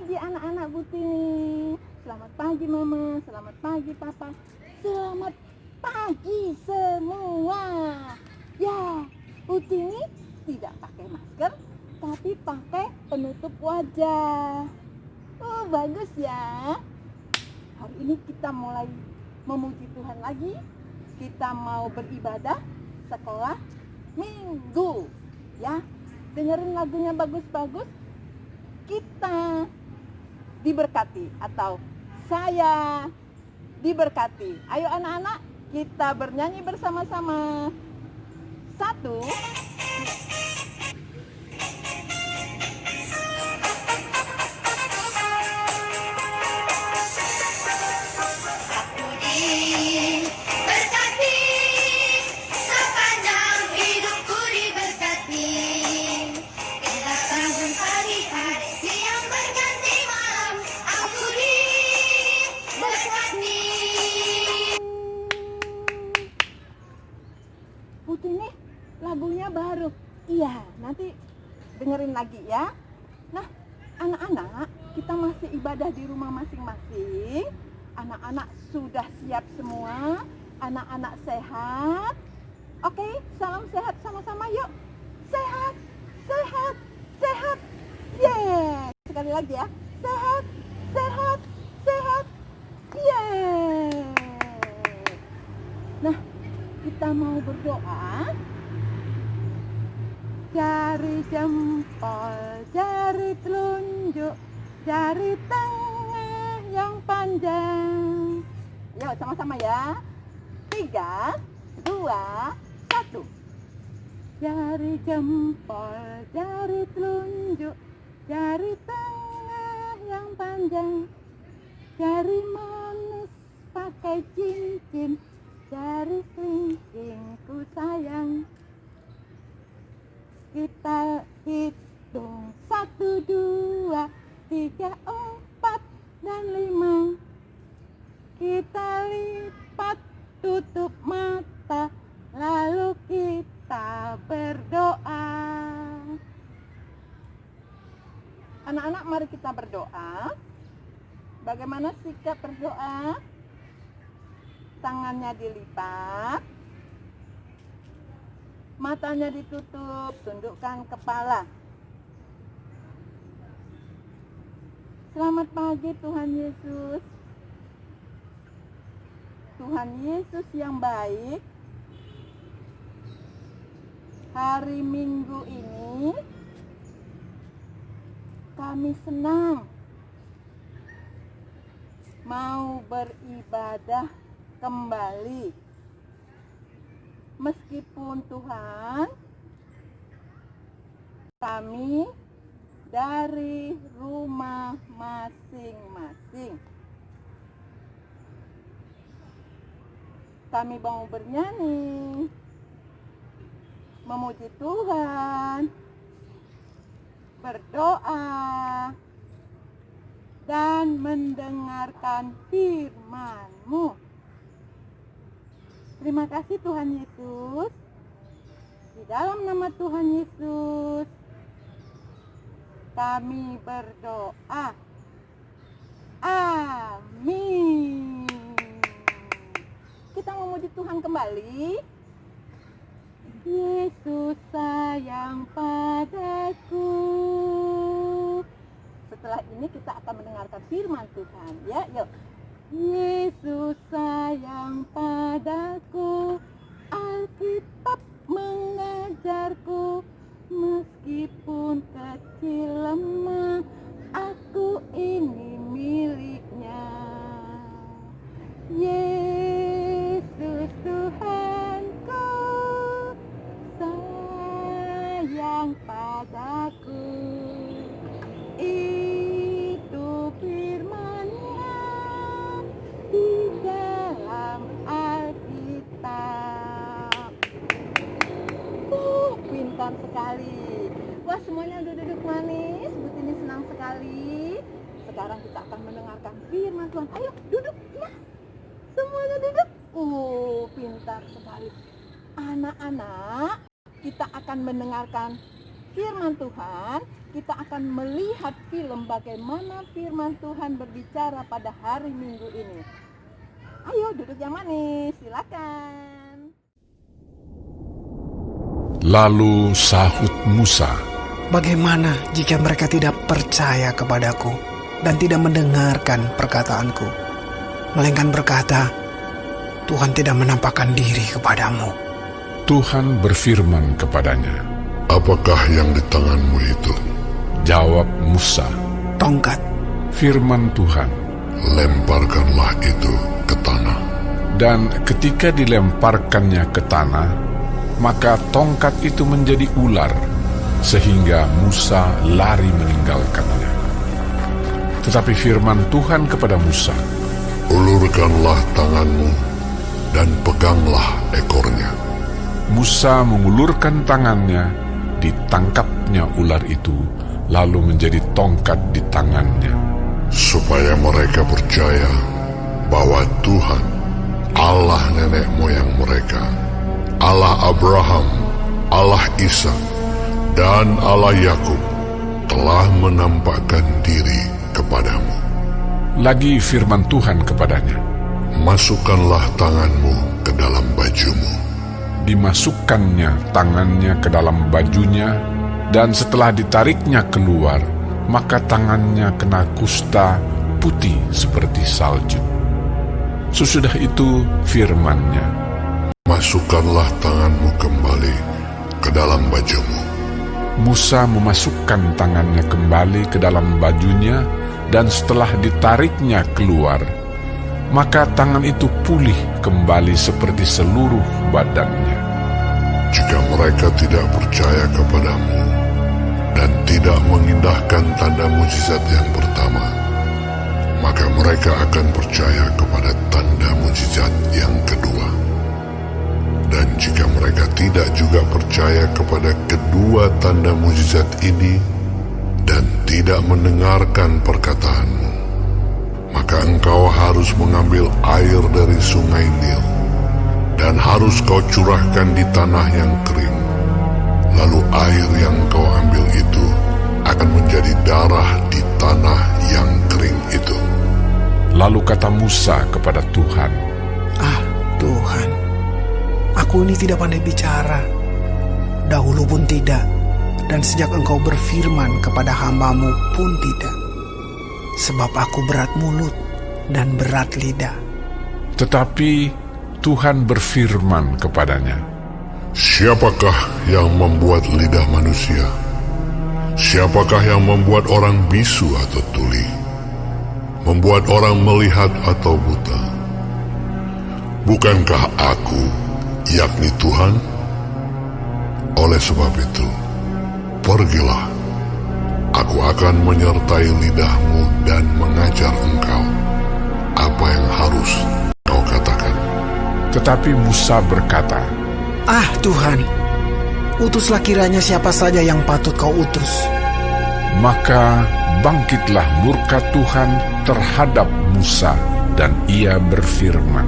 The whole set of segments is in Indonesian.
pagi anak-anak Butini. Selamat pagi Mama, selamat pagi Papa. Selamat pagi semua. Ya, Butini tidak pakai masker, tapi pakai penutup wajah. Oh, bagus ya. Hari ini kita mulai memuji Tuhan lagi. Kita mau beribadah sekolah minggu. Ya, dengerin lagunya bagus-bagus. Kita diberkati atau saya diberkati. Ayo anak-anak, kita bernyanyi bersama-sama. 1, Putri lagunya baru. Iya, nanti dengerin lagi ya. Nah, anak-anak, kita masih ibadah di rumah masing-masing. Anak-anak sudah siap semua. Anak-anak sehat. Oke, salam sehat sama-sama yuk. Sehat, sehat, sehat. Yeay. Sekali lagi ya. Sehat, sehat, sehat. Yeay. Nah, kita mau berdoa. Jari jempol, jari telunjuk, jari tengah yang panjang. Yuk sama-sama ya. 3, 2, 1. Jari jempol, jari telunjuk, jari tengah yang panjang, jari manis pakai cincin, jari kelingking ku sayang. Kita hitung 1, 2, 3, 4, dan 5. Kita lipat, tutup mata, lalu kita berdoa. Anak-anak, mari kita berdoa. Bagaimana sikap berdoa? Tangannya dilipat, matanya ditutup, tundukkan kepala. Selamat pagi Tuhan Yesus. Tuhan Yesus yang baik, hari Minggu ini kami senang mau beribadah kembali. Meskipun Tuhan, kami dari rumah masing-masing. Kami mau bernyanyi, memuji Tuhan, berdoa, dan mendengarkan firman-Mu. Terima kasih Tuhan Yesus. Di dalam nama Tuhan Yesus, kami berdoa. Amin. Kita memuji Tuhan kembali. Yesus sayang padaku. Setelah ini kita akan mendengarkan firman Tuhan. Ya, yuk. Yesus sayang padaku, Alkitab mengajarku, meskipun kecil lemah, aku ini miliknya. Yesus Tuhanku, sayang padaku. Itu firman-Nya di dalam Alkitab. Pintar sekali. Wah, semuanya duduk manis. Butini senang sekali. Sekarang kita akan mendengarkan firman Tuhan. Ayo duduk ya. Semuanya duduk. Pintar sekali. Anak-anak, kita akan mendengarkan firman Tuhan. kita akan melihat film bagaimana firman Tuhan berbicara pada hari Minggu ini. Ayo duduk yang manis, silakan. Lalu sahut Musa, Bagaimana jika mereka tidak percaya kepadaku dan tidak mendengarkan perkataanku, melainkan berkata, Tuhan tidak menampakkan diri kepadamu. Tuhan berfirman kepadanya. Apakah yang di tanganmu itu? Jawab Musa. Tongkat. Firman Tuhan. Lemparkanlah itu ke tanah. Dan ketika dilemparkannya ke tanah, maka tongkat itu menjadi ular, sehingga Musa lari meninggalkannya. Tetapi firman Tuhan kepada Musa, Ulurkanlah tanganmu dan peganglah ekornya. Musa mengulurkan tangannya, ditangkapnya ular itu, lalu menjadi tongkat di tangannya. Supaya mereka percaya bahwa Tuhan, Allah nenek moyang mereka, Allah Abraham, Allah Ishak, dan Allah Yakub telah menampakkan diri kepadamu. Lagi firman Tuhan kepadanya, Masukkanlah tanganmu ke dalam bajumu. dimasukkannya tangannya ke dalam bajunya, dan setelah ditariknya keluar, maka tangannya kena kusta putih seperti salju. Sesudah itu firman-Nya, Masukkanlah tanganmu kembali ke dalam bajumu. Musa memasukkan tangannya kembali ke dalam bajunya, dan setelah ditariknya keluar, maka tangan itu pulih kembali seperti seluruh badannya. Jika mereka tidak percaya kepadamu dan tidak mengindahkan tanda mujizat yang pertama, maka mereka akan percaya kepada tanda mujizat yang kedua. Dan jika mereka tidak juga percaya kepada kedua tanda mujizat ini dan tidak mendengarkan perkataanmu, maka engkau harus mengambil air dari sungai Nil dan harus kau curahkan di tanah yang kering. Lalu air yang kau ambil itu akan menjadi darah di tanah yang kering itu. Lalu kata Musa kepada Tuhan, Ah Tuhan, aku ini tidak pandai bicara, dahulu pun tidak, dan sejak engkau berfirman kepada hamba-Mu pun tidak. Sebab aku berat mulut dan berat lidah. tetapi Tuhan berfirman kepadanya, Siapakah yang membuat lidah manusia? Siapakah yang membuat orang bisu atau tuli? Membuat orang melihat atau buta? Bukankah aku, yakni Tuhan? Oleh sebab itu, pergilah. Aku akan menyertai lidahmu dan mengajar engkau apa yang harus kau katakan. Tetapi Musa berkata, Ah Tuhan, utuslah kiranya siapa saja yang patut kau utus. maka bangkitlah murka Tuhan terhadap Musa, dan ia berfirman,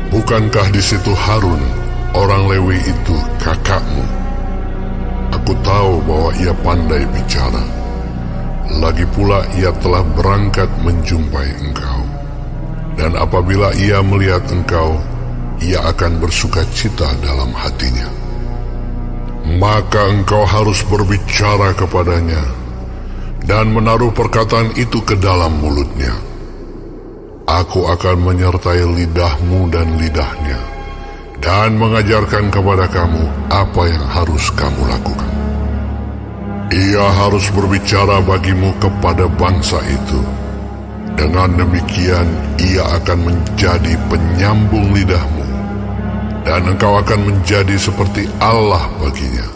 Bukankah di situ Harun, orang Lewi itu kakakmu? Aku tahu bahwa ia pandai bicara. Lagi pula ia telah berangkat menjumpai engkau. Dan apabila ia melihat engkau, ia akan bersuka cita dalam hatinya. Maka engkau harus berbicara kepadanya dan menaruh perkataan itu ke dalam mulutnya. Aku akan menyertai lidahmu dan lidahnya, dan mengajarkan kepada kamu apa yang harus kamu lakukan. Ia harus berbicara bagimu kepada bangsa itu. Dengan demikian, ia akan menjadi penyambung lidahmu, dan engkau akan menjadi seperti Allah baginya.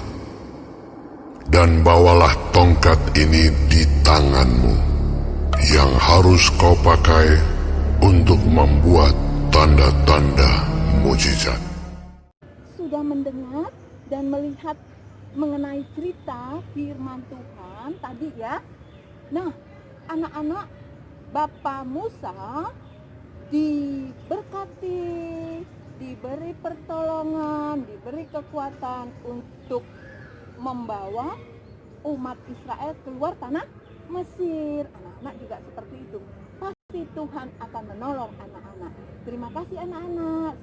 Dan bawalah tongkat ini di tanganmu, yang harus kau pakai untuk membuat tanda-tanda mujizat. Sudah mendengar dan melihat mengenai cerita firman Tuhan tadi ya. Nah, anak-anak, Bapak Musa diberkati, diberi pertolongan, diberi kekuatan untuk membawa umat Israel keluar tanah Mesir. Anak-anak juga seperti itu. Pasti Tuhan akan menolong anak-anak. Terima kasih anak-anak.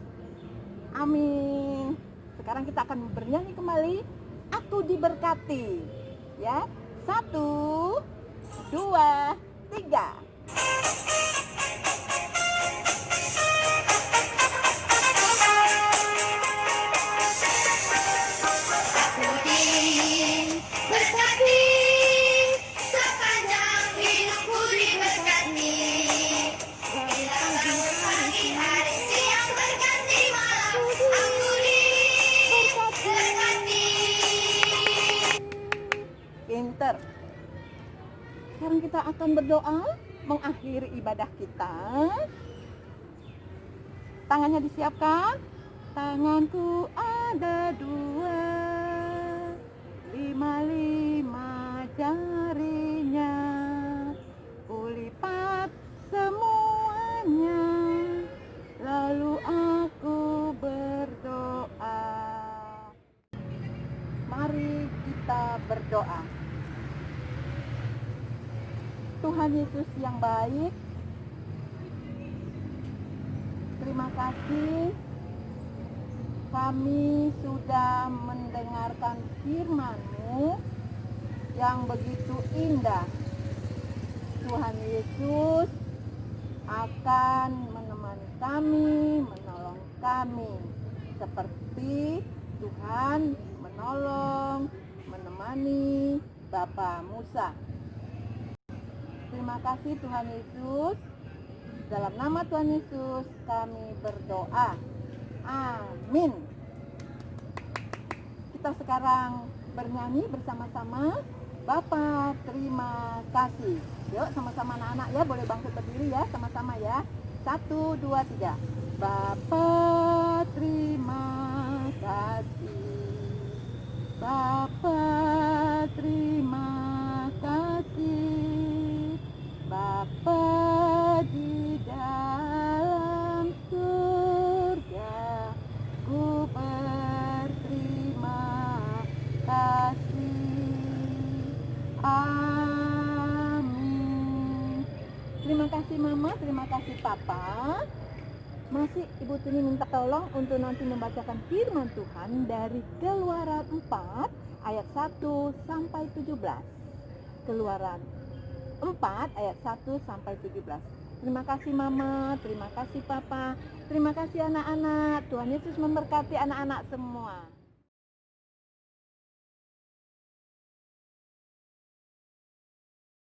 Amin. Sekarang kita akan bernyanyi kembali. Aku diberkati. Ya. 1, 2, 3. Berkati, sepanjang hidupku diberkati. Hari-hari siang berganti malam, aku diberkati. Pinter. Sekarang kita akan berdoa mengakhiri ibadah kita. Tangannya disiapkan. Tanganku ada 2, 5 jarinya. Kulipat semuanya, lalu aku berdoa. Mari kita berdoa. Tuhan Yesus yang baik, terima kasih kami sudah mendengarkan firman-Mu yang begitu indah. Tuhan Yesus akan menemani kami, menolong kami, seperti Tuhan menolong, menemani Bapak Musa. Terima kasih Tuhan Yesus. Dalam nama Tuhan Yesus kami berdoa. Amin. Kita sekarang bernyanyi bersama-sama. Bapa terima kasih. Yuk sama-sama anak-anak ya, boleh bangkit berdiri ya, sama-sama ya. 1, 2, 3. Bapa terima kasih. Bapa terima kasih. Bapa di dalam surga, ku berterima kasih. Amin. Terima kasih Mama, terima kasih Papa. Masih Ibu Tini minta tolong untuk nanti membacakan firman Tuhan dari Keluaran 4 ayat 1 sampai 17. Keluaran 4 ayat 1 sampai 17. Terima kasih Mama, terima kasih Papa, terima kasih anak-anak. Tuhan Yesus memberkati anak-anak semua.